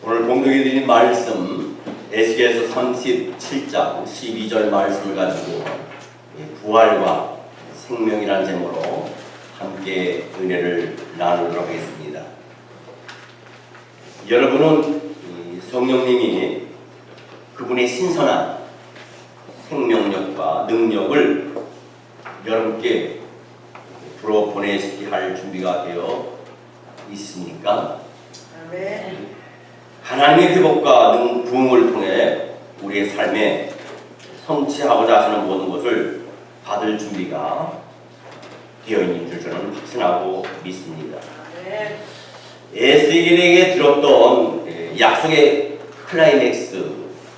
오늘 공동에 드린 말씀 에스겔서 37장 12절 말씀을 가지고 부활과 생명이라는 제목으로 함께 은혜를 나누도록 하겠습니다. 여러분은 성령님이 그분의 신선한 생명력과 능력을 여러분께 불어 보내시게 할 준비가 되어 있습니까? 아멘. 하나님의 회복과 부흥을 통해 우리의 삶에 성취하고자 하시는 모든 것을 받을 준비가 되어 있는 줄 저는 확신하고 믿습니다. 아멘. 에스겔에게 들었던 약속의 클라이맥스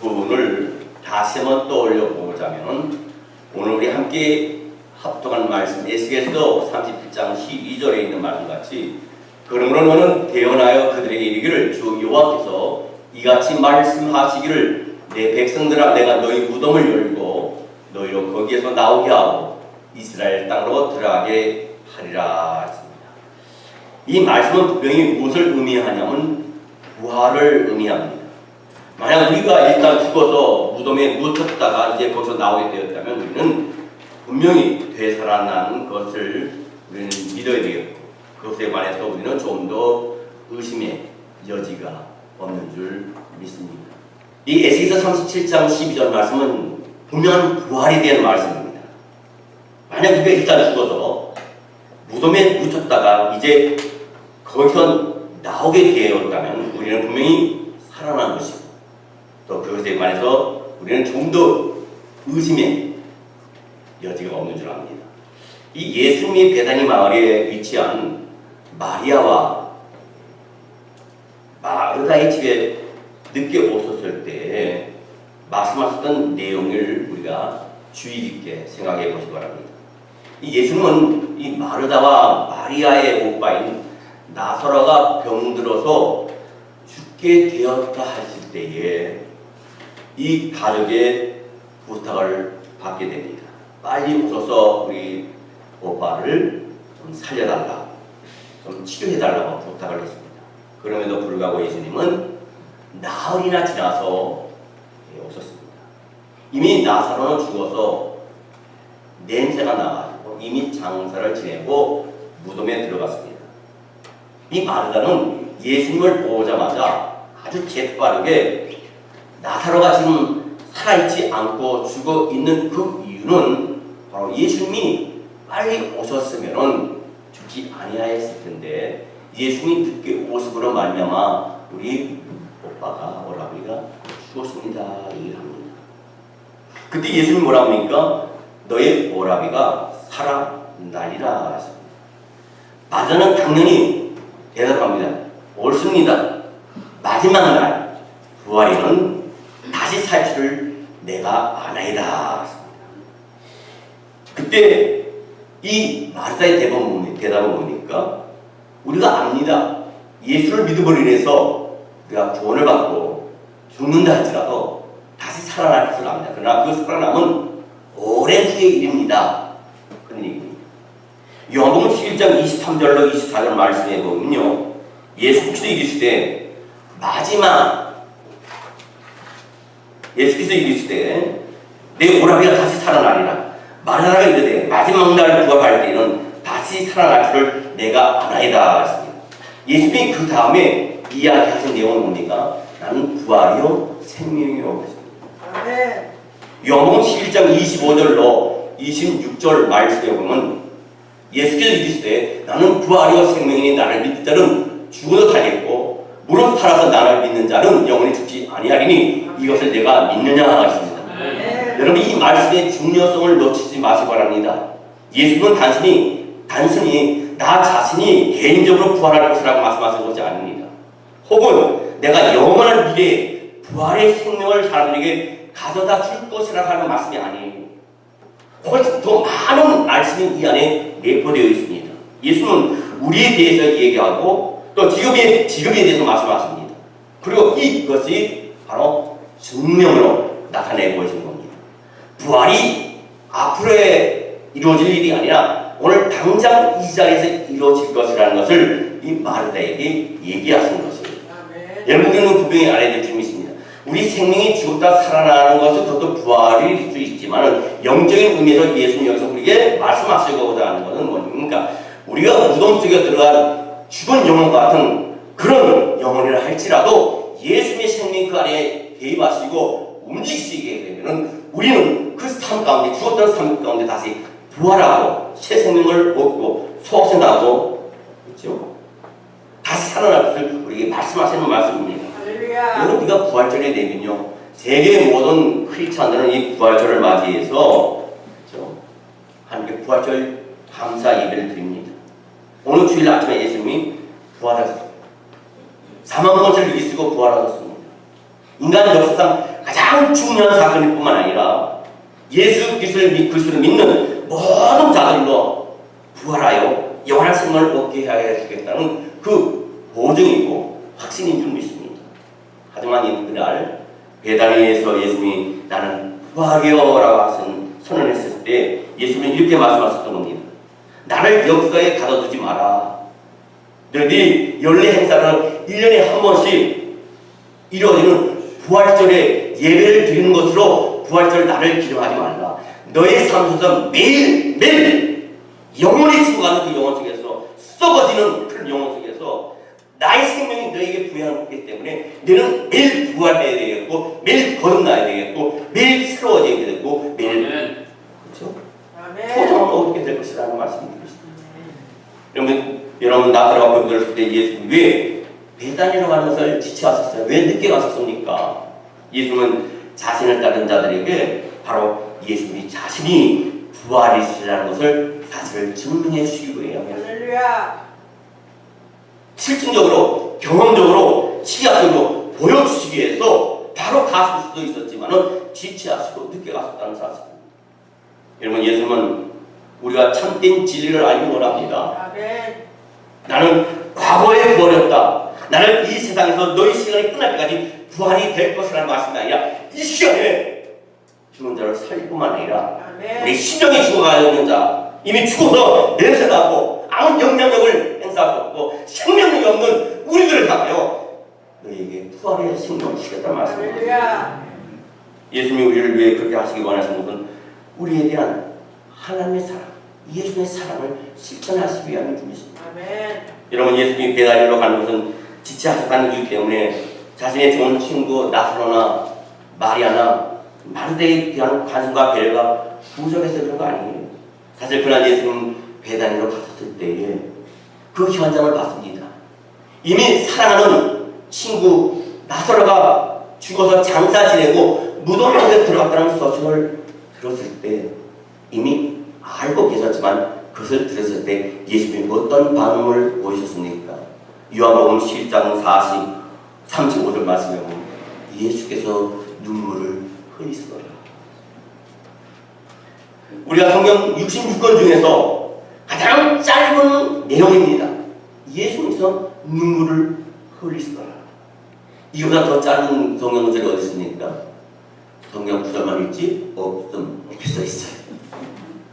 부분을 다시 한번 떠올려 보자면 오늘 우리 함께 합독한 말씀 에스겔서 37장 12절에 있는 말씀같이 그러므로 너는 대언하여 그들에게 이르기를 주 여호와께서 이같이 말씀하시기를 내 백성들아 내가 너희 무덤을 열고 너희로 거기에서 나오게 하고 이스라엘 땅으로 들어가게 하리라 했습니다. 이 말씀은 분명히 무엇을 의미하냐면 부활을 의미합니다. 만약 우리가 일단 죽어서 무덤에 묻혔다가 이제 거기서 나오게 되었다면 우리는 분명히 되살아난 것을 우리는 믿어야 되겠고 그것에 관해서 우리는 좀 더 의심의 여지가 없는 줄 믿습니다. 이 에스겔서 37장 12절 말씀은 분명한 부활에 대한 말씀입니다. 만약 우리가 일단 죽어서 무덤에 묻혔다가 이제 거기서 나오게 되었다면 우리는 분명히 살아난 것이고 또 그것에 관해서 우리는 좀 더 의심의 여지가 없는 줄 압니다. 이 예수님이 베다니 마을에 위치한 마리아와 마르다의 집에 늦게 오셨을 때 말씀하셨던 내용을 우리가 주의 깊게 생각해 보시기 바랍니다. 이 예수님은 이 마르다와 마리아의 오빠인 나사로가 병들어서 죽게 되었다 하실 때에 이 가족의 부탁을 받게 됩니다. 빨리 오셔서 우리 오빠를 좀 살려달라고, 좀 치료해달라고 부탁을 했습니다. 그럼에도 불구하고 예수님은 나흘이나 지나서 오셨습니다. 이미 나사로는 죽어서 냄새가 나가지고 이미 장사를 지내고 무덤에 들어갔습니다. 이 마르다는 예수님을 보자마자 아주 재빠르게 나사로가 지금 살아있지 않고 죽어 있는 그 이유는 바로 예수님이 빨리 오셨으면 죽지 아니하였을 텐데 예수님이 늦게 오심으로 말미암아 우리 오빠가 오라비가 죽었습니다 얘기를 합니다. 그때 예수님이 뭐라고 합니까? 너의 오라비가 살아나리라 하십니다. 마르다는 당연히 대답합니다. 옳습니다. 마지막 날 부활에는 다시 살 줄을 내가 아나이다. 그때 이 마르다의 대답은 뭡니까? 우리가 압니다. 예수를 믿음으로 인해서 우리가 구원을 받고 죽는다 할지라도 다시 살아날 것을 압니다. 그러나 그 살아남은 오랜 후의 일입니다. 그런 얘기입니다. 요한복음 11장 23절로 24절 말씀해 보면요. 예수께서 이르시되 내 오라비가 다시 살아나리라. 마르다가 이르되 마지막 날 부활할 때는 다시 살아날 줄을 내가 아나이다 했습니다. 예수님이 그 다음에 이야기하신 내용은 뭡니까? 나는 부활이요 생명이요 했습니다. 아멘. 요한복음 11장 25절로 26절 말씀에 보면 예수께서 이르시되 나는 부활이요 생명이니 나를 믿는 자는 죽어도 살겠고 무릇 살아서 나를 믿는 자는 영원히 죽지 아니하리니 이것을 내가 믿느냐 하십니다. 여러분 이 말씀의 중요성을 놓치지 마시기 바랍니다. 예수는 단순히 나 자신이 개인적으로 부활할 것이라고 말씀하신 것이 아닙니다. 혹은 내가 영원한 미래에 부활의 생명을 사람들에게 가져다 줄 것이라고 하는 말씀이 아니에요. 훨씬 더 많은 말씀이 이 안에 내포되어 있습니다. 예수는 우리에 대해서 얘기하고 또 직업에 대해서 말씀하십니다. 그리고 이것이 바로 증명으로 나타내 보이신 겁니다. 부활이 앞으로에 이루어질 일이 아니라 오늘 당장 이 자리에서 이루어질 것이라는 것을 이 마르다에게 얘기하신 것입니다. 아멘. 여러분들은 분명히 알아야 될 점이 있습니다. 우리 생명이 죽었다 살아나는 것은 그것도 부활일 수 있지만 영적인 의미에서 예수님 여기서 우리에게 말씀하시고자 하는 것은 뭡니까? 우리가 무덤 속에 들어간 죽은 영혼 같은 그런 영혼이라 할지라도 예수님의 생명 그 안에 개입하시고 움직이시게 되면은 우리는 그 삶 가운데 죽었던 삶 가운데 다시 부활하고 새 생명을 얻고 소생하고 그렇죠? 다시 살아날 것을 우리에게 말씀하시는 말씀입니다. 할렐루야. 여러분 우리가 부활절에 되면요 세계 모든 크리스찬들은 이 부활절을 맞이해서 그렇죠? 하나님께 부활절 감사 예배를 드립니다. 오늘 주일 아침에 예수님이 부활하셨습니다. 사망 권세를 이기시고 부활하셨습니다. 인간 역사상 가장 중요한 사건일 뿐만 아니라 예수 그리스도를 믿는 모든 자들로 부활하여 영원한 생명을 얻게 하여 주겠다는 그 보증이고 확신인 줄 믿습니다. 하지만 그날 베다니에서 예수님이 나는 부활이여라고 선언했을 때 예수님이 이렇게 말씀하셨던 겁니다. 나를 역사에 가둬두지 마라. 너희들이 연례 행사를 1년에 한 번씩 이루어지는 부활절에 예배를 드리는 것으로 부활절 나를 기념하지 말라. 너의 삶 속에서 매일 영원히 죽어가는 그 영혼 속에서 썩어지는 그런 영혼 속에서 나의 생명이 너에게 부여하기 때문에 너는 매일 부활해야 되겠고 매일 거듭나야 되겠고 매일 새로워져야 되겠고 매일 그렇죠? 소중함을 얻게 될 것이라는 말씀이 드리십니다. 여러분 나사로가 거기 들었을 때 예수님이 왜 베다니로 가는 것을 지체하셨어요? 왜 늦게 가셨습니까? 예수님은 자신을 따른 자들에게 바로 예수님이 자신이 부활이시라는 것을 사실을 증명해 주시기 위해요. 할렐루야. 실증적으로, 경험적으로, 시각적으로 보여주시기 위해서 바로 가실 수도 있었지만 지체하시고 늦게 가셨다는 사실입니다. 여러분 예수님은 우리가 참된 진리를 알기 원합니다. 아멘. 나는 과거에 부활했다. 나는 이 세상에서 너희 시간이 끝날 때까지 부활이 될 것이라는 말씀이 아니라 이 시간에 죽은 자를 살릴 뿐만 아니라 아멘. 우리 심령이 죽어가 있는 자 이미 죽어서 냄새나고 아무 영향력을 행사할 수 없고 생명력이 없는 우리들을 향하여 너희에게 부활의 생명을 주겠다는 말씀입니다. 할렐루야. 예수님이 우리를 위해 그렇게 하시기 원하시는 것은 우리에 대한 하나님의 사랑, 예수님의 사랑을 실천하시기 위함인 줄입니다. 아멘. 여러분 예수님이 베다니로 가는 것은 지체하셨다는 이유 때문에 자신의 좋은 친구 나사로나 마리아나 마르다에 대한 관심과 배려가 부족해서 그런 거 아니에요. 사실 그날 예수님 베다니로 갔었을 때에 그 현장을 봤습니다. 이미 사랑하는 친구 나사로가 죽어서 장사 지내고 무덤 속에 들어갔다는 소식을 들었을 때 이미 알고 계셨지만 그것을 들었을 때 예수님이 어떤 반응을 보이셨습니까? 요한복음 11장 35절 말씀에 보면 예수께서 눈물을 흘리시더라. 우리가 성경 66권 중에서 가장 짧은 내용입니다. 예수님께서 눈물을 흘리시더라. 이보다 더 짧은 성경 구절이 어디 있습니까? 성경 구절만 있지 없음 이렇게 써 있어요.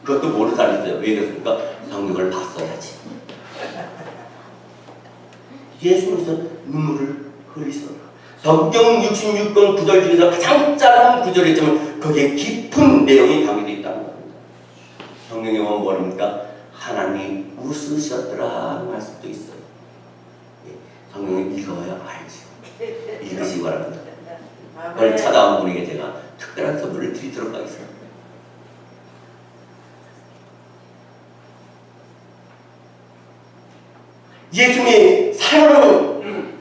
그것도 모르는 사람이 있어요. 왜 그렇습니까? 성경을 봤어야지. 예수님께서 눈물을 흘리시더라. 성경 66권 구절 중에서 가장 짧은 구절이지만 거기에 깊은 내용이 담겨져 있다는 겁니다. 성경에 보면 뭐입니까? 하나님이 웃으셨더라 하는 말씀도 있어요. 성경을 읽어야 알죠. 읽으시기 바랍니다. 오늘 찾아온 분에게 제가 특별한 선물을 드리도록 하겠습니다. 예수님이 사랑하는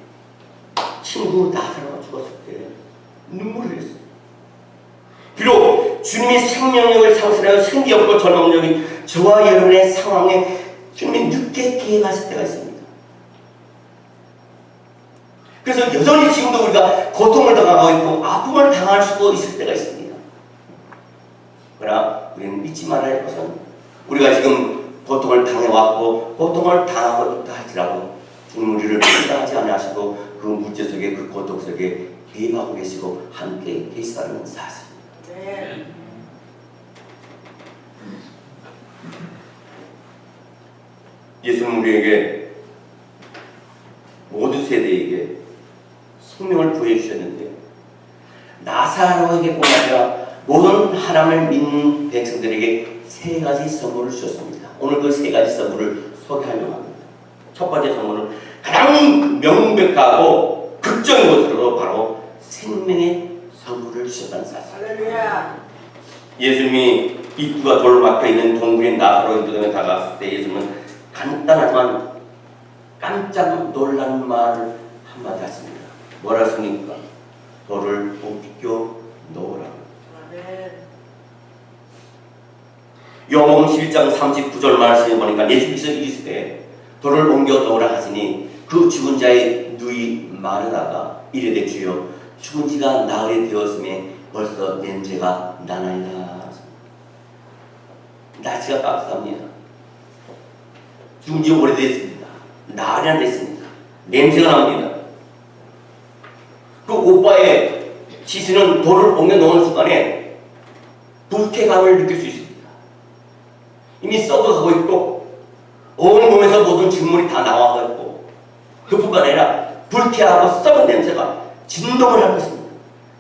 친구 나사로가 죽었을 때 눈물을 흘렸어요. 비록 주님이 생명력을 상실하여 생기 없고 전업력이 저와 여러분의 상황에 주님이 늦게 개입하실 때가 있습니다. 그래서 여전히 지금도 우리가 고통을 당하고 있고 아픔을 당할 수도 있을 때가 있습니다. 그러나 우리는 잊지 말아야 할 것은 우리가 지금 고통을 당해왔고 고통을 당하고 있다 할지라도 주님 우리를 불쌍하지 않으시고 그 문제 속에 그 고통 속에 개입하고 계시고 함께 계시다는 사실입니다. 네. 예수는 우리에게 모든 세대에게 생명을 부여해 주셨는데 나사로에게뿐만 아니라 모든 하나님을 믿는 백성들에게 세 가지 선물을 주셨습니다. 오늘 그 세 가지 선물을 소개하려고 합니다. 첫 번째 선물은 가장 명백하고 극적인 것으로 바로 생명의 선물을 주셨다는 사실. 할렐루야. 예수님이 입구가 돌로 막혀있는 동굴인 나사로의 무덤에 다가갔을 때 예수님은 간단하지만 깜짝 놀란 말을 한마디 하십니다. 뭐라 하십니까? 돌을 벗겨 놓으라. 아멘. 요한복음 11장 39절 말씀에 보니까 예수께서 이르시되 돌을 옮겨 놓으라 하시니 그 죽은 자의 누이 마르다가 이르되 주여 죽은 지가 나흘이 되었음에 벌써 냄새가 나나이다. 날씨가 따뜻합니다. 죽은 지 오래됐습니다. 나흘이나 됐습니다. 냄새가 납니다. 그 오빠의 시신은 돌을 옮겨 놓은 순간에 불쾌감을 느낄 수 있습니다. 이미 썩어가고 있고 온 몸에서 모든 진물이 다 나와가 있고 그뿐만 아니라 불쾌하고 썩은 냄새가 진동을 하고 있습니다.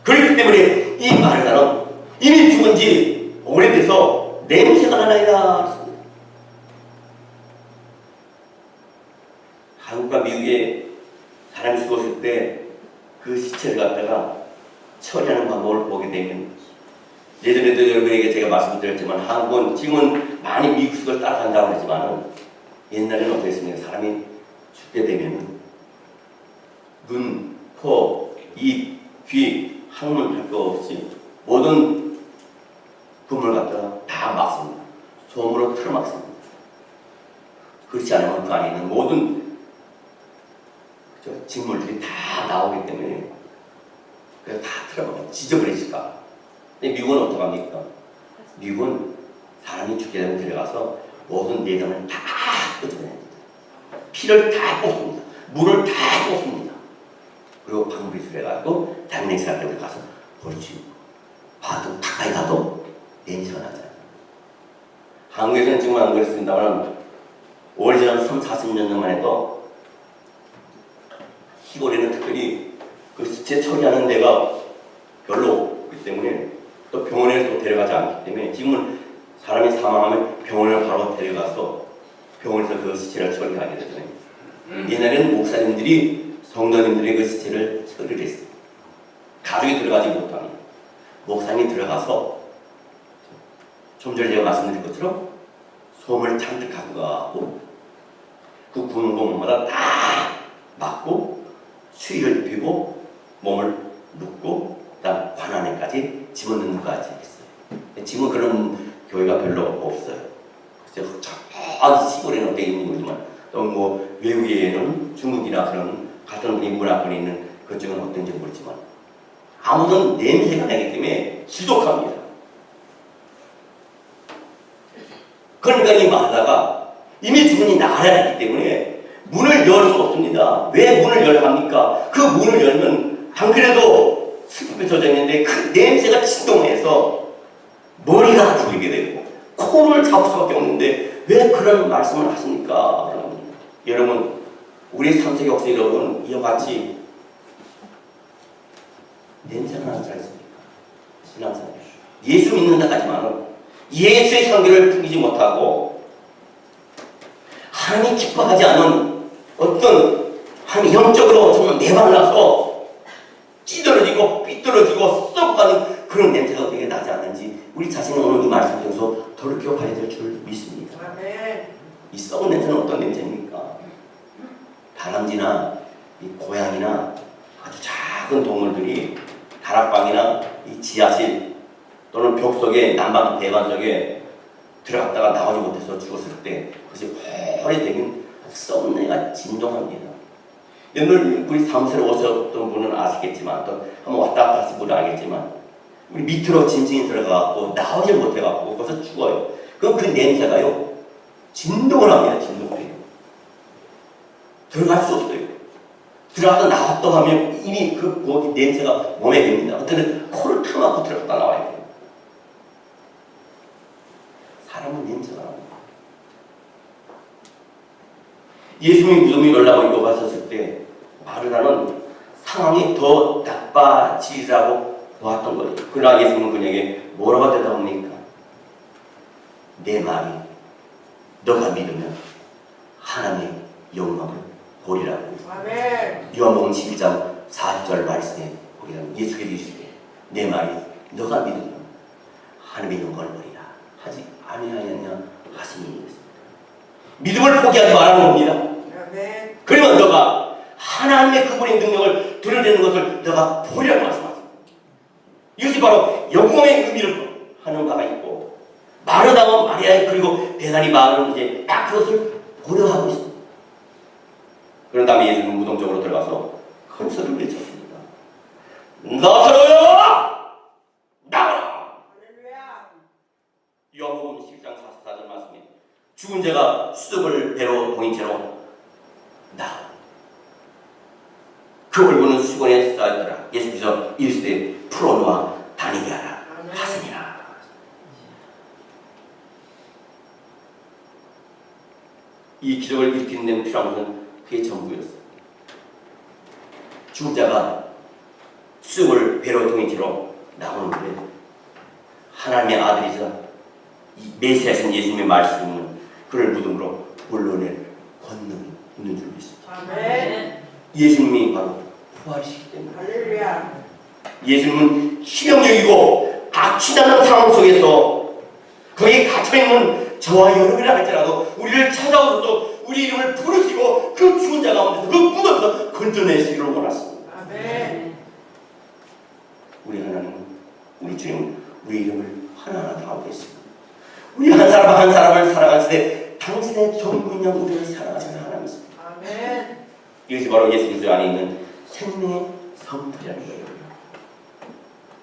그렇기 때문에 이 마르다는 이미 죽은 지 오래돼서 냄새가 나나이다 했습니다. 한국과 미국에 사람이 죽었을 때 그 시체를 갖다가 처리하는 방법을 보게 되면 예전에도 여러분에게 제가 말씀드렸지만 한국은 지금은 많이 미국식을 따라간다고 하지만 옛날에는 어땠습니까? 사람이 죽게 되면 눈, 코, 입, 귀, 항문 할 거 없이 모든 건물 갖다가 다 막습니다. 솜으로 틀어막습니다. 그렇지 않으면 그 안에 있는 모든 직물들이 다 나오기 때문에 그래서 다 틀어막아요. 지저분해질까. 근데 미국은 어떡합니까? 미국은 사람이 죽게 되면 들어가서 모든 내장을 다 끄집어냅니다. 피를 다 뽑습니다. 물을 다 뽑습니다. 그리고 방부리술 해가지고 단냄새가 때문에 가서 버리지. 봐도 가까이 가도 냄새가 나잖아요. 한국에서는 지금 안 그랬습니다만 오래전 3, 40년 전만 해도 시골에는 특별히 그 시체 처리하는 데가 별로 없기 때문에 또 병원에 또 데려가지 않기 때문에 지금은 사람이 사망하면 병원을 바로 데려가서 병원에서 그 시체를 처리하게 되잖아요. 옛날에는 목사님들이 성도님들의 그 시체를 처리를 했어요. 가족이 들어가지 못하니 목사님이 들어가서 좀 전에 제가 말씀드린 것처럼 솜을 잔뜩 갖고 가고 그 구는 곳마다 다 막고 수의를 입히고 몸을 눕고 그다음 관 안에까지 집어넣는 것까지 했어요. 지금은 그런 교회가 별로 없어요. 그래서 저 시골에는 어떻게 있는 거지만 또 뭐 외국에는 중국이나 그런 같은 문화권에 있는 그쪽은 어떤지 모르지만 아무튼 냄새가 나기 때문에 지독합니다. 그러니까 이 마다가 이미 주문이 나가야 되기 때문에 문을 열 수 없습니다. 왜 문을 열야 합니까? 그 문을 열면 안 그래도 슬픔에 젖어 있는데 그 냄새가 진동해서 머리가 아프게 되고 코를 잡을 수밖에 없는데 왜 그런 말씀을 하십니까? 여러분 우리 3세기 혹시 여러분 이와 같이 냄새가 나는 사람 있습니까? 신앙생활 예수 믿는다 하지만 예수의 향기를 풍기지 못하고 하나님이 기뻐하지 않은 어떤 하나님 영적으로 정말 매발나서 찌들어지고 삐뚤어지고 썩어가는 그런 냄새가 어떻게 나지 않는지 우리 자신은 오늘 이 말씀 통해서 돌이켜봐야 될 줄 믿습니다. 아멘. 이 썩은 냄새는 어떤 냄새입니까? 다람쥐나 이 고양이나 아주 작은 동물들이 다락방이나 이 지하실 또는 벽 속에 난방 배관 속에 들어갔다가 나오지 못해서 죽었을 때 그것이 오래되면 썩내가 진동합니다. 옛날 우리 사무실에 오셨던 분은 아시겠지만 또 한번 왔다 갔다 하신 분은 알겠지만 우리 밑으로 짐승이 들어가고 나오지 못해갖고 거기서 죽어요. 그럼 그 냄새가요 진동을 합니다. 진동을 해요. 들어갈 수 없어요. 들어가서 나왔다 하면 이미 그 냄새가 몸에 밴니다. 어떤 코를 틀어막고 들어갔다 나와야 돼요. 사람은 냄새가 납니다. 예수님이 무덤이 열라고 이거 갔었을 때 마르다는 상황이 더 나빠지라고 보았던 거예요. 그러나 예수님은 그에게 뭐라고 대답합니까? 내 말이 너가 믿으면 하나님의 영광을 보리라고. 아멘. 요한복음 11장 40절 말씀에 보게 되면 예수께서 이르시되 내 말이 너가 믿으면 하나님의 영광을 보리라 하지 아니하였냐 하시니. 믿음을 포기하지 말라는 겁니다. 아멘. 그러면 너가 하나님의 그분의 능력을 드러내는 것을 너가 보리라고 말씀하십니다. 이것이 바로 영광의 의미를 하는 바가 있고, 마르다와 마리아 그리고 베다니 마을은 이제 딱 그것을 고려하고 있습니다. 그런 다음에 예수님은 무덤적으로 들어가서 큰 소리를 외쳤습니다. 나사로야! 나와라! 할렐루야. 요한복음 11장 44절 말씀에 죽은 자가 수석을 배로 동인 채로 나와. 그 얼굴은 수건에 쌓였더라. 예수께서 이르시되 풀어놓아 다니게 하라 하시니라. 이 기적을 일으키는 데는 필요한 것은 그게 전부였어요. 죽은 자가 수석을 배로 동인 채로 나오는데 하나님의 아들이자 이 메시아신 예수님의 말씀은 그를 무덤으로 올려낼 권능이 있는 줄 믿습니다. 아멘. 예수님이 바로 부활이시기 때문에 할렐루야. 예수님은 치명적이고 악취나는 상황 속에서 거기에 갇혀있는 저와 여러분이라 할지라도 우리를 찾아오셔서 우리 이름을 부르시고 그 죽은 자 가운데서 그 무덤에서 건져내시기를 원하십니다. 아멘. 우리 하나님은 우리 주님은 우리 이름을 하나하나 다 알고 계십니다. 우리 한 사람 한 사람을 사랑하시되 당신의 전부인 양 우리를 사랑하시는 하나님이십니다. 아멘. 이것이 바로 예수 그리스도 안에 있는 생명의 성품이라는 거예요.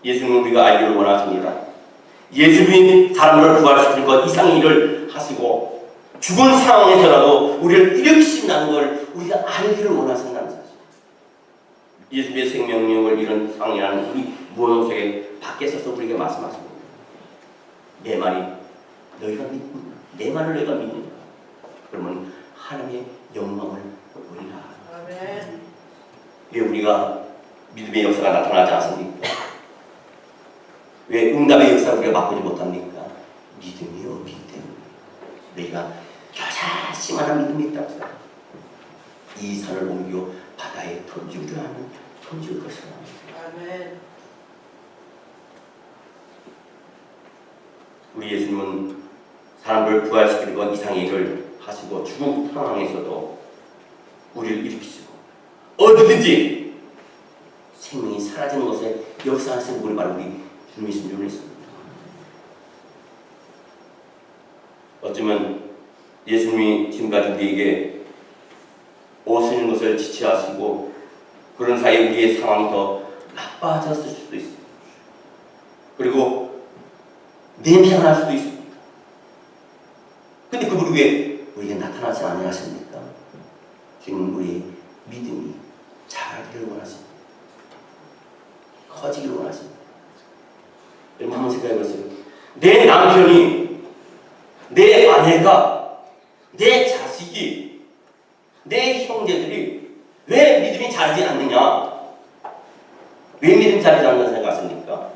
예수님은 우리가 알기를 원하십니다. 예수님이 사람을 부활시킬 것 이상의 일을 하시고 죽은 상황에서라도 우리를 일으키신다는 걸 우리가 알기를 원하신다는 사실. 예수님의 생명력을 이런 상황이라는 우리 무언 속에 밖에 서서 우리에게 말씀하십니다. 내 말이 너희가 믿는가? 내 말을 너희가 믿는가? 그러면 하나님의 영광을 보리라. 아멘. 왜 우리가 믿음의 역사가 나타나지 않습니까? 왜 응답의 역사를 우리가 맛보지 못합니까? 믿음이 없기 때문에. 너희가 겨자씨만한 믿음이 있다고 생각합니다. 이 산을 옮겨 바다에 던지우려 하면 던질 것이라. 아멘. 우리 예수님은 사람을 부활시키는 것 이상의 일을 하시고 죽은 상황에서도 우리를 일으키시고 어디든지 생명이 사라지는 것에 역사하시는 분이 바로 우리 주님이신 줄 믿습니다. 어쩌면 예수님이 지금까지 우리에게 오시는 것을 지체하시고 그런 사이에 우리의 상황이 더 나빠졌을 수도 있습니다. 그리고 냄새가 날 수도 있습니다. 근데 그분이 왜 우리에게 나타나지 아니하십니까? 지금 우리의 믿음이 자라기를 원하십니다. 커지기를 원하십니다. 여러분 한번 생각해보세요. 내 남편이, 내 아내가, 내 자식이, 내 형제들이 왜 믿음이 자라지 않느냐? 왜 믿음이 자라지 않는다고 생각하십니까?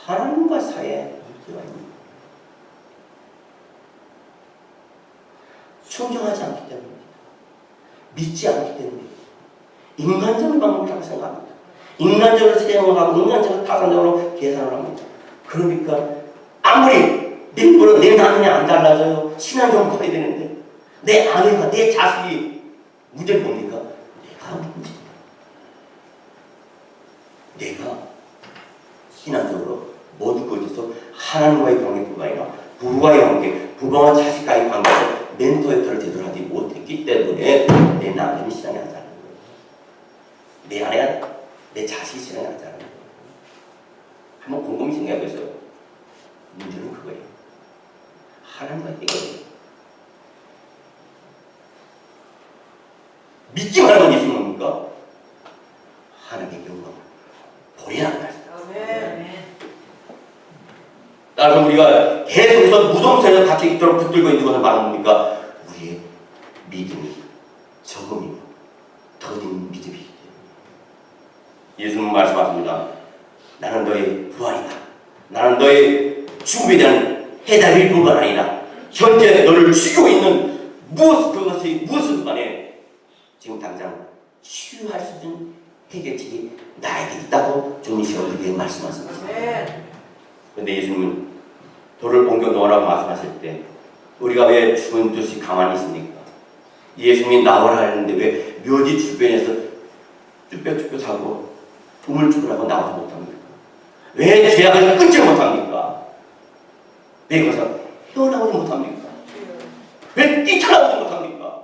하나님과 사이에 문제가 있습니다. 순종하지 않기 때문입니다. 믿지 않기 때문입니다. 인간적인 방법이라고 생각합니다. 인간적으로 생각을 하고 인간적으로 타산적으로 계산을 합니다. 그러니까 아무리 믿고는 내 남편이 안 달라져요. 신앙 좀 커야 되는데 내 아내가 내 자식이 문제를 뭡니까? 내가 문제다. 내가 신앙적으로 모두 것에서 하나님과의 관계뿐만 아니라 부부와의 관계, 부부와 자식과의 관계에서 멘토 역할을 제대로 하지 못했기 때문에 내 남편이 신앙이 안 자라는 거예요. 내 아내가, 내 자식이 신앙이 안 자라는 거예요. 한번 곰곰이 생각해보세요. 문제는 그거예요. 하나님과의 관계. 믿지 말라는 것이 뭡니까? 하나님의 영광을 보여야 한다. 아멘. 따라서 우리가 계속해서 무덤에서 같이 있도록 붙들고 있는 것은 바로 뭡니까? 우리의 믿음이 적음이고 더딘 믿음이기 때문에 예수님은 말씀하십니다. 나는 너의 부활이다. 나는 너의 죽음에 대한 해답일 뿐만 아니라 현재 너를 죽이고 있는 무엇은 간에 지금 당장 치유할 수 있는 해결책이 나에게 있다고 좀 이 시간 우리에게 말씀하십니다. 그런데 예수님은 돌을 옮겨 놓으라고 말씀하실 때 우리가 왜 죽은 듯이 가만히 있습니까? 예수님이 나오라 하는데 왜 묘지 주변에서 쭈뼛쭈뼛하고 우물쭈물하고 나오지 못합니까? 왜 죄악을 끊지 못합니까? 왜 거기서 헤어나오지 못합니까? 왜 뛰쳐나오지 못합니까?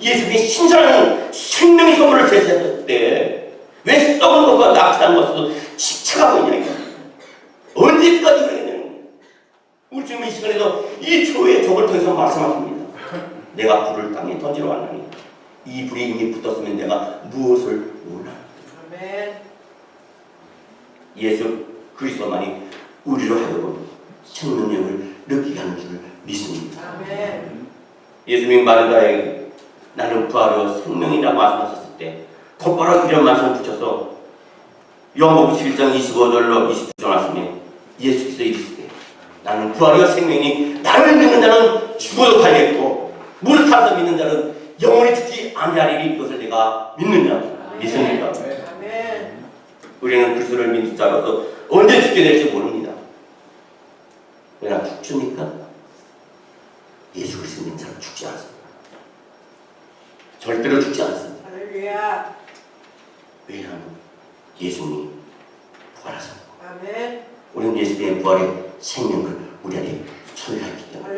예수님이 신선한 생명의 선물을 제시했을 때 왜 썩은 것과 낙천한 것을 집착하고 있냐 이거. 언제까지 그러겠냐는 우리 지금 이 시간에도 이 조의 적을 통해서 말씀하십니다. 내가 불을 땅에 던지러 왔나니 이 불이 이미 붙었으면 내가 무엇을 원하나. 예수 그리스도만이 우리로 하여금 생명력을 느끼게 하는 줄 믿습니다. 예수님이 마르다에게 나는 부활이요 생명이라고 말씀하셨을 때 곧바로 이런 말씀을 붙여서 요한복음 11장 25절로 29절 말씀에 예수께서 이르시되 나는 부활이요 생명이니 나를 믿는 자는 죽어도 살겠고 무릇 살아서 믿는 자는 영원히 죽지 아니하리니 이것을 내가 믿느냐 믿습니까? 우리는 그리스도를 믿는 자로서 언제 죽게 될지 모릅니다. 그러나 죽습니까? 예수 그리스도 믿는 자는 죽지 않습니다. 절대로 죽지 않습니다. 왜냐하면 예수님이 부활하셨고 우리는 예수님의 부활의 생명을 우리 안에 소유했기 때문에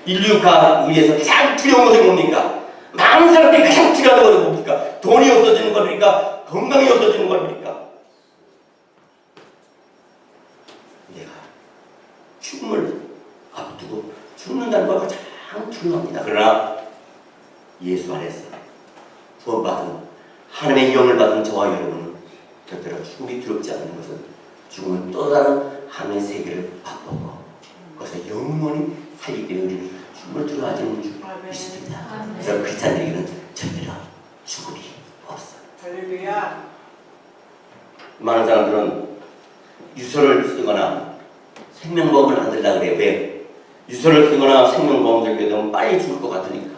인류가 위해서 가장 두려운 것이 뭡니까? 많은 사람들이 가장 두려운 것은 뭡니까? 돈이 없어지는 겁니까? 건강이 없어지는 겁니까? 내가 죽음을 앞두고 죽는다는 걸 가장 두려워합니다. 그러나 예수 안에서 구원받은 하나님의 영을 받은 저와 여러분은 절대로 죽음이 두렵지 않는 것은 죽음은 또 다른 하나님의 세계를 맛보고 그것을 영원히 살기 때문에 우리는 죽음을 두려워하지 않는 줄 믿습니다. 그래서 크리스찬에게는 절대로 죽음이 없어요. 많은 사람들은 유서를 쓰거나 생명보험을 안 들려고 그래요. 왜? 유서를 쓰거나 생명보험을 들게 되면 빨리 죽을 것 같으니까.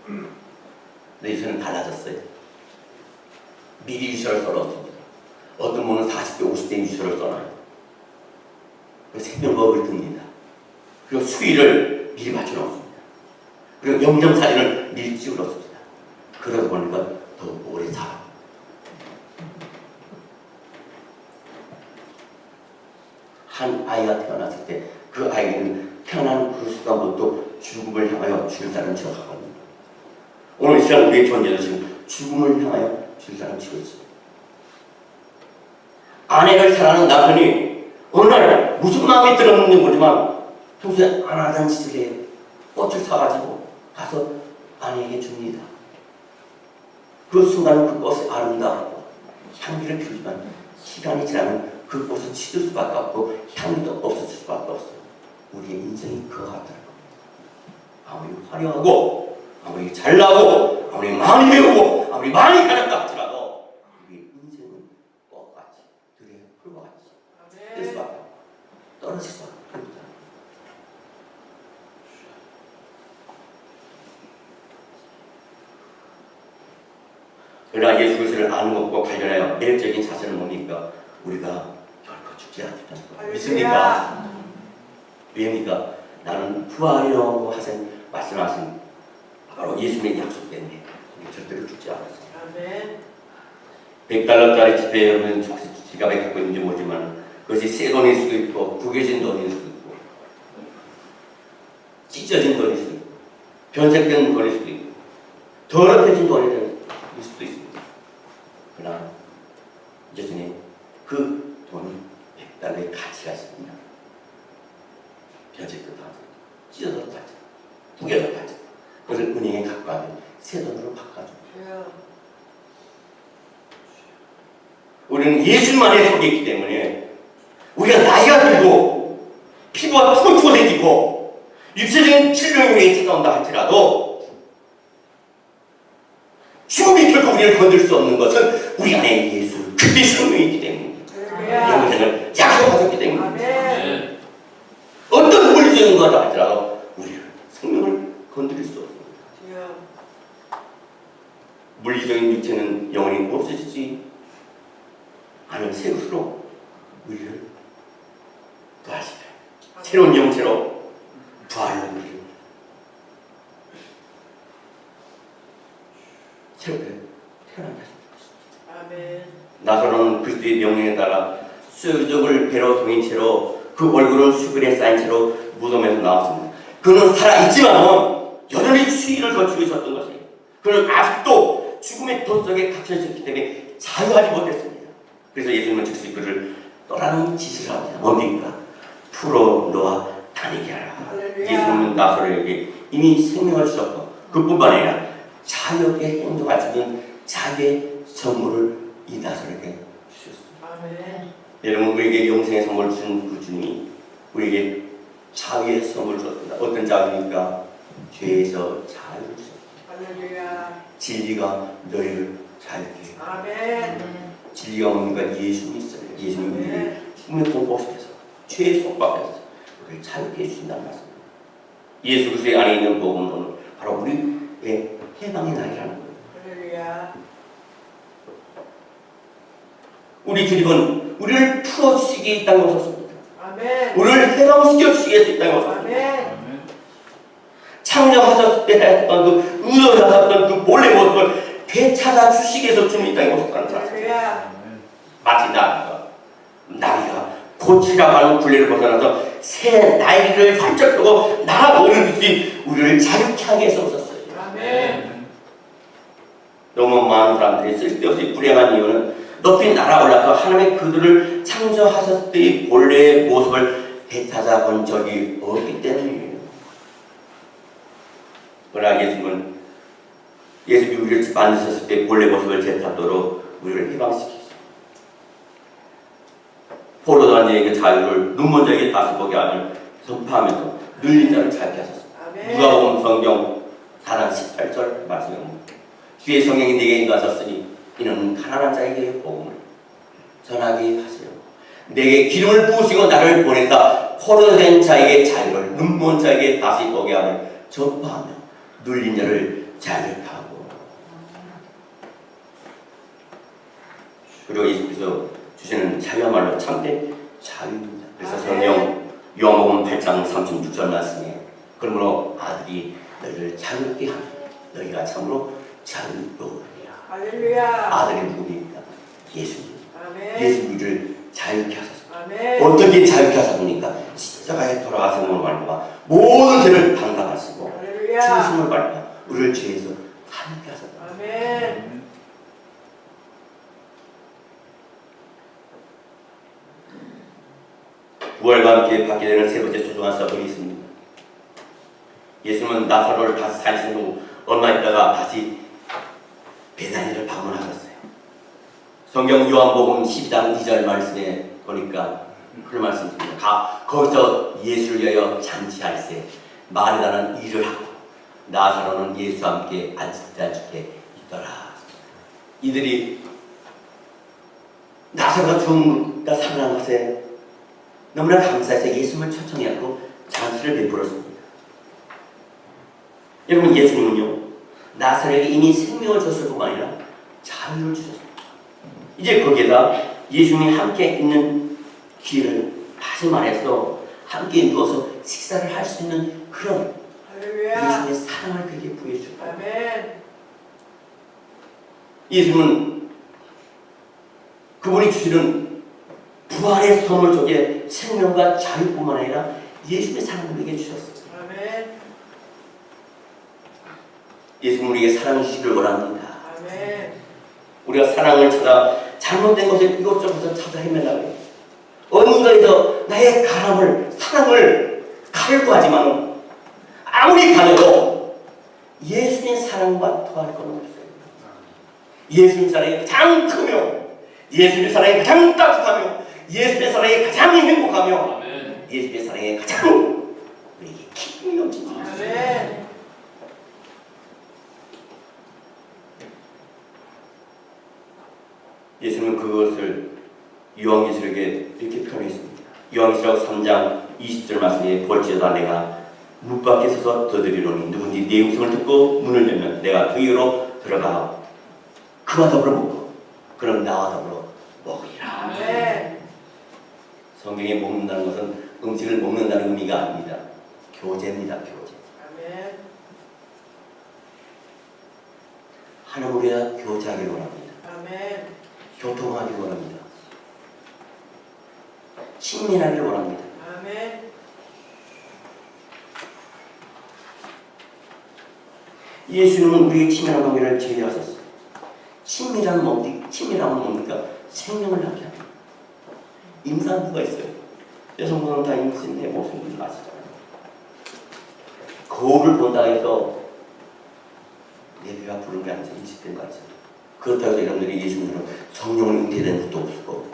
근데 유서는 달라졌어요. 미리 유서를 써놓습니다. 어떤 분은 40대, 50대 유서를 써놔요. 생명보험을 듭니다. 그리고 수위를 미리 맞춰놓습니다. 그리고 영정사진을 미리 찍어놓습니다. 그러다 보니까 더 오래 살아. 한 아이가 태어났을 때 그 아이는 태어난 그 순간부터 죽음을 향하여 줄사름 치러가거든요. 오늘 이 시간 우리의 존재도 지금 죽음을 향하여 줄사름 치고 있습니다. 아내를 사랑하는 남편이 어느 날 무슨 마음이 들었는지 모르지만 평소에 안 하던 짓을 해요. 꽃을 사가지고 가서 아내에게 줍니다. 그 순간 그 꽃이 아름답고 향기를 피우지만 시간이 지나면 그 꽃은 시들 수밖에 없고 향기도 없어질 수밖에 없어요. 우리의 인생이 그와 같다는 겁니다. 아무리 화려하고 아무리 잘나고 아무리 많이 배우고 아무리 많이 가졌다 할지라도 우리의 인생은 꽃같이 들의 풀과 같이 시들 수밖에 없고 떨어질 수밖에 없다. 그러나 예수 그리스도를 아는 것과 관련하여 매력적인 사실은 뭡니까? 우리가 결코 죽지 않는다는 거 믿습니까? 왜입니까? 나는 부활이라고 말씀하신 바로 예수님의 약속 때문에 우리 절대로 죽지 않았습니다. 100달러짜리 지폐 여러분 지갑에 갖고 있는지 모르지만 그것이 새 돈일 수도 있고 구겨진 돈일 수도 있고 찢어진 돈일 수도 있고 변색된 돈일 수도 있고 더럽혀진 돈일 수도 있습니다. 그러나 여전히 그 돈은 100달러의 가치가 있습니다. 변색도 하죠. 찢어도 하죠. 구겨도 하죠. 그것을 은행에 갖고 가면 새 돈으로 바꿔줘. 우리는 예수만에 속해 있기 때문에 우리가 나이가 들고 피부가 퉁퉁해지고 육체적인 질병이 찾아온다 할지라도 죽음이 결코 우리를 건들 수 없는 것은 우리 안에 예수 그리스도의 생명이기 때문입니다. 영생을 약속하셨기 때문입니다. 아멘. 어떤 물리적인 거다 할지라도 우리를 생명을 건드릴 수 없습니다. 주여. 물리적인 육체는 영원히 없어지지 않은 새 것으로 우리를 부활시켜요. 새로운 영체로 부활로 우리를 새롭게 태어난다. 아멘. 나사로는 그리스도의 명령에 따라 수족을 배로 동인 채로 그 얼굴은 수글에 쌓인 채로 무덤에서 나왔습니다. 그는 살아있지만 여전히 수위를 거치고 있었던 것이에요. 그는 아직도 죽음의 도 속에 갇혀 있었기 때문에 자유하지 못했습니다. 그래서 예수님은 즉시 그를 떠나는 짓을 합니다. 뭡니까? 풀어놓아 다니게 하라. 할렐루야. 예수님은 나사로에게 이미 생명을 주셨고 그뿐만 아니라 자유롭게 행동할 수 있는 자기의 선물을 이 나사로에게 주셨습니다. 아멘. 여러분, 우리에게 영생의 선물을 준 그 주님이 우리에게 자유의 선물을 줬습니다. 어떤 자유입니까? 죄에서 자유를 줬습니다. 할렐루야. 진리가 너희를 자유케 해요. 아멘. 진리가 뭡니까? 예수님이 있어요. 예수님이 우리를 죽음의 공포시켜서 죄의 속박에서 우리를 자유케 해주신다는 말씀입니다. 예수 그리스도의 안에 있는 복음은 바로 우리의 해방의 날이라는 거예요. 할렐루야. 우리 주님은 우리를 풀어주시기에 이 땅에 오셨습니다. 아멘. 우리를 해방시켜 주시기 위해서 이 땅에 오셨습니다. 아멘. 창조하셨을 때 했던 그 의도하셨던 그 본래 모습을 되찾아 주시기 위해서 주님이 이 땅에 오셨다는 사실. 할렐루야. 마치 나비가 고치라고 하는 굴레를 벗어나서 새 날개를 활짝 펴고 날아오르듯이 우리를 자유케 하기 위해서 오셨어요. 아멘. 너무 많은 사람들이 쓸데없이 불행한 이유는 높이 날아올라서 하나님의 그들을 창조하셨을 때의 본래의 모습을 되찾아 본 적이 없기 때문이에요. 그러나 예수님이 우리를 만드셨을 때 본래 모습을 되찾도록 우리를 해방시키셨어요. 포로도 한 자에게 자유를 눈먼 자에게 다시 보게 하는 선포하면서 눌린 자를 자유케 하셨습니다. 아멘. 누가복음 성경 4장 18절 말씀입니다. 주의 성령이 내게 임하셨으니 이는 가난한 자에게 복음을 전하게 하시려 내게 기름을 부으시고 나를 보내사 포로된 자에게 자유를 눈먼 자에게 다시 보게 함을 전파하며 눌린 자를 자유케 하고 그리고 예수께서 주시는 자유야말로 참된 자유입니다. 그래서 성령 요한복음 8장 36절 말씀에 그러므로 아들이 너희를 자유롭게 하니 너희가 참으로 자유로우리라. 할렐루야. 아들의 누구입니까? 예수님. 아멘. 예수님을 자유케 하셨습니다. 아멘. 어떻게 자유케 하셨습니까? 십자가에 돌아가심으로 말미암아 모든 죄를 당당하시고 할렐루야. 죽으심을 말미암아 우리를 죄에서 자유케 하셨다. 아멘. 부활과 함께 받게 되는 세 번째 소중한 선물이 있습니다. 예수님은 나사로를 다시 살리신 후 얼마 있다가 다시 베다니를 방문하셨어요. 성경 요한복음 12장 2절 말씀에 보니까 그런 말씀이 있습니다. 거기서 예수를 위하여 잔치할세 마르다는 일을 하고 나사로는 예수와 함께 안식자주에 있더라. 이들이 나사로가 죽음다 살아난 것에 너무나 감사해서 예수님을 초청하고 잔치를 베풀었습니다. 여러분, 예수님은요 나사로에게 이미 생명을 줬을 뿐만 아니라 자유를 주셨습니다. 이제 거기에다 예수님이 함께 있는 기회를 다시 말해서 함께 누워서 식사를 할 수 있는 그런 할렐루야. 예수님의 사랑을 그에게 부여주고 아멘. 예수님은 그분이 주시는 부활의 선물 속에 생명과 자유뿐만 아니라 예수님의 사랑을 우리에게 주셨습니다. 아멘. 예수님은 우리에게 사랑을 주시기를 원합니다. 아멘. 우리가 사랑을 찾아 잘못된 것을 이것저것 찾아 헤매다가 어딘가에서 나의 가람을 사랑을 갈구하지만 아무리 가려도 예수님의 사랑과 더할 건 없어요. 예수님의 사랑이 가장 크며 예수님의 사랑이 가장 따뜻하며 예수님의 사랑이 가장 행복하며 예수님의 사랑이 가장 우리에게 기쁨 힘이 넘칩니다. 아멘. 예수는 그것을 요한계시록에 이렇게 표현했습니다. 요한계시록 3장 20절 말씀에 볼지어다 내가 문 밖에 서서 두드리노니 누군지 내 음성을 듣고 문을 열면 내가 그 이로 들어가 그와 더불어 먹고 그는 나와 더불어 먹으리라. 아멘. 성경에 먹는다는 것은 음식을 먹는다는 의미가 아닙니다. 교제입니다. 교제. 아멘. 하나님 우리가 교제하기를 원합니다. 아멘. 교통하기를 원합니다. 친밀하기를 원합니다. 아멘. 예수님은 우리의 친밀한 관계를 제외하셨어요. 친밀함은 뭡니까? 생명을 낳게 합니다. 임산부가 있어요. 여성분은 다 임신해 보신 분 아시잖아요. 거울을 본다 해서 내 배가 부른 게 아니죠. 인식된 거 아니죠. 그렇다고 해서 여러분들이 예수님처럼 성령을 잉태된 것도 없을 거고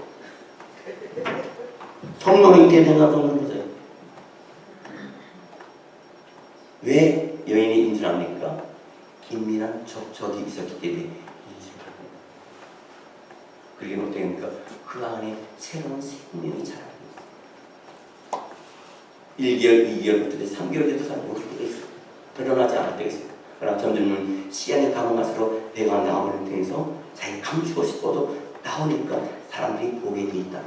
성령을 잉태된 것도 없는 거죠. 왜 여인이 임신합니까? 긴밀한 접촉이 있었기 때문에 임신합니다. 그게 어떻게 됩니까? 그 안에 새로운 생명이 자라고 있어요. 1개월, 2개월부터 3개월 돼도 잘 모를 때가 있어요. 일어나지 않을 때가 있어요. 그러나 점점 시간이 가면 갈수록 배가 나오는 데에서 자기 감추고 싶어도 나오니까 사람들이 보게 돼 있다.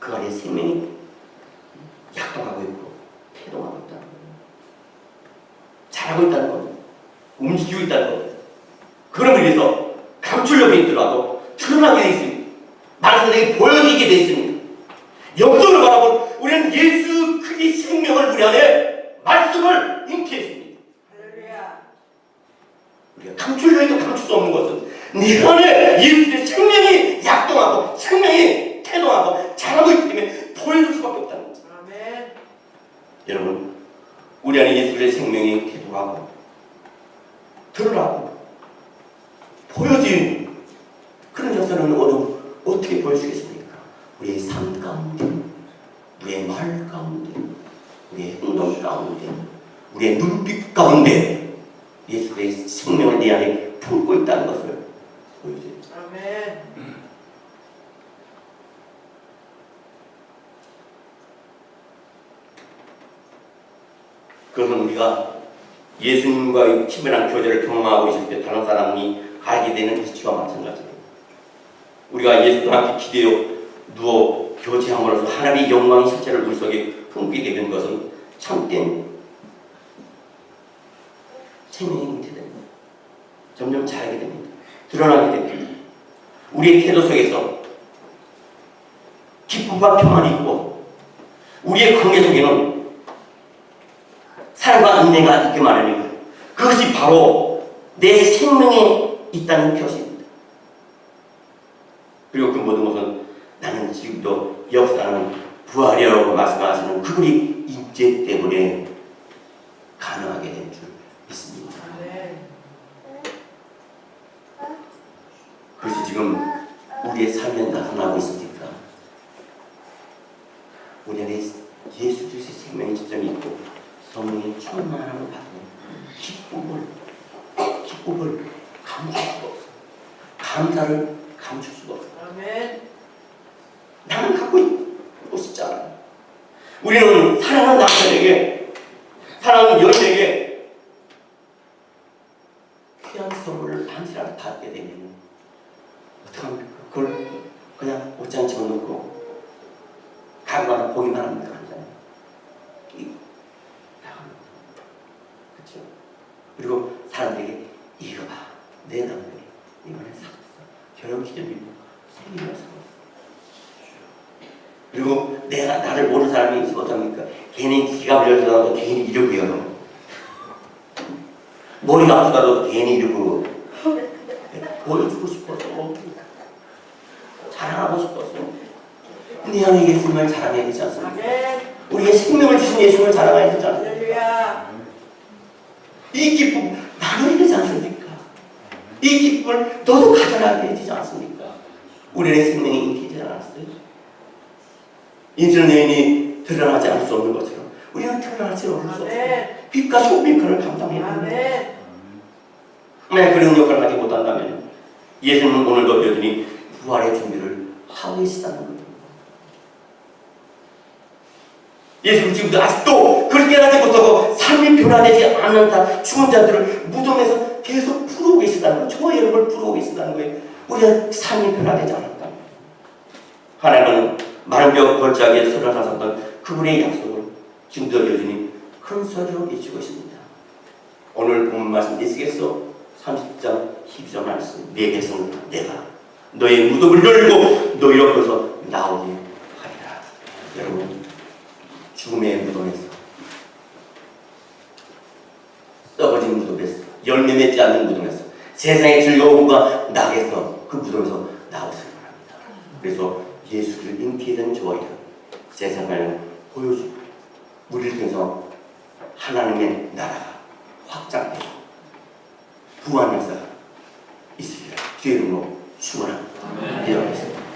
그 안에 생명이 약동하고 있고 태동하고 있다는 거예요. 자라고 있다는 겁니다. 움직이고 있다는 겁니다. 그런 위해서 감추려고 했더라도 드러나게 돼 있습니다. 말씀들이 보여지게 돼 있습니다. 영적으로 말하면 우리는 예수 그리스도의 생명을 우리 안에 말씀을 잉태했습니다. 할렐루야. 우리가 감추려 해도 감출 수 없는 것은 네 안에 예수의 생명이 약동하고 생명이 태동하고 자라고 있기 때문에 보여줄 수밖에 없다는 거죠. 아멘. 여러분, 우리 안에 예수의 생명이 태동하고 드러나고 보여진 그런 역사는 어떻게 보여주겠습니까? 우리의 삶 가운데, 우리의 말 가운데, 우리의 행동 가운데, 우리의 눈빛 가운데 예수의 생명을 내 안에 품고 있다는 것을 보여줘요. 아멘. 그것은 우리가 예수님과의 친밀한 교제를 경험하고 있을 때 다른 사람이 알게 되는 이치와 마찬가지입니다. 우리가 예수와 함께 기대어 누워 교제함으로써 하나님의 영광의 실체를 우리 속에 품게 되는 것은 참된 생명이 잉태됩니다. 점점 자라게 됩니다. 드러나게 됩니다. 우리의 태도 속에서 기쁨과 평안이 있고 우리의 관계 속에는 사랑과 은혜가 있게 마련입니다. 그것이 바로 내 생명에 있다는 표시입니다. 그리고 그 모든 것은 나는 지금도 역사는 부활이라고 말씀하시는 그분이 임재 때문에 가능하게 된 줄 믿습니다. 아멘. 그것이 지금 우리의 삶에 나타나고 있습니까? 우리 안에 예수 그리스도의 생명의 지점이 있고 성령의 충만함을 받는 기쁨을 감출 수가 없어. 감사를 감출 수가 없어. 아멘. 나는 갖고 있고 싶지 않아요. 우리는 사랑하는 남편에게, 사랑하는 여인에게 귀한 선물을 반지라도 받게 되면 어떡합니까? 그걸 그냥 옷장에 집어넣고 가구마다 보기만 합니까? 아니잖아요. 나갑니다. 그렇죠? 그리고 사람들에게 이거 봐, 내 남편이 이번에 사줬어. 결혼 기념일이고 생일을 사줬어. 그리고 내가 나를 모르는 사람이 있으면 어떡합니까? 괜히 기가 물려서라도 괜히 이러고 열어. 머리가 아프다도 괜히 이러고 보여주고 싶어서 자랑하고 싶어서 내 안에 예수님을 자랑해야 되지 않습니까? 아멘. 우리의 생명을 주신 예수님을 자랑해야 되지 않습니까? 할렐루야. 이 기쁨 나눠야 되지 않습니까? 이 기쁨을 너도 가져야 되지 않습니까? 우리의 생명이 인기되지 않았어요? 인생 여인이 드러나지 않을 수 없는 것처럼 우리는 태어날 수 없어. 아멘. 빛과 소비권을 감당해야 합니다. 아멘. 만약 그런 역할을 하지 못한다면 예수님은 오늘도 여전히 부활의 준비를 하고 계시다는 겁니다. 예수님 지금도 아직도 그걸 깨닫지 못하고 삶이 변화되지 않는 죽은 자들을 무덤에서 계속 부르고 계시다는 거예요. 저 여러분을 부르고 계시다는 거예요. 우리가 삶이 변화되지 않았다. 하나님은 만병 골짜기에 쓰러나섰던 그분의 약속을 지금도 여전히 큰 소리로 외치고 있습니다. 오늘 본문 말씀 계시겠어? 30장 12절 말씀. 내 백성 내가 너의 무덤을 열고 너희로 거기서 나오게 하리라. 여러분, 죽음의 무덤에서, 썩어진 무덤에서, 열매 맺지 않는 무덤에서, 세상의 즐거움과 낙에서 그 무덤에서 나오시기 바랍니다. 그래서 예수를 인기된 저희는 세상을 보여주고 우리를 통해서 하나님의 나라가 확장되고 부활 역사가 있으리라. 주의 이름으로 축원합니다. 기도하겠습니다.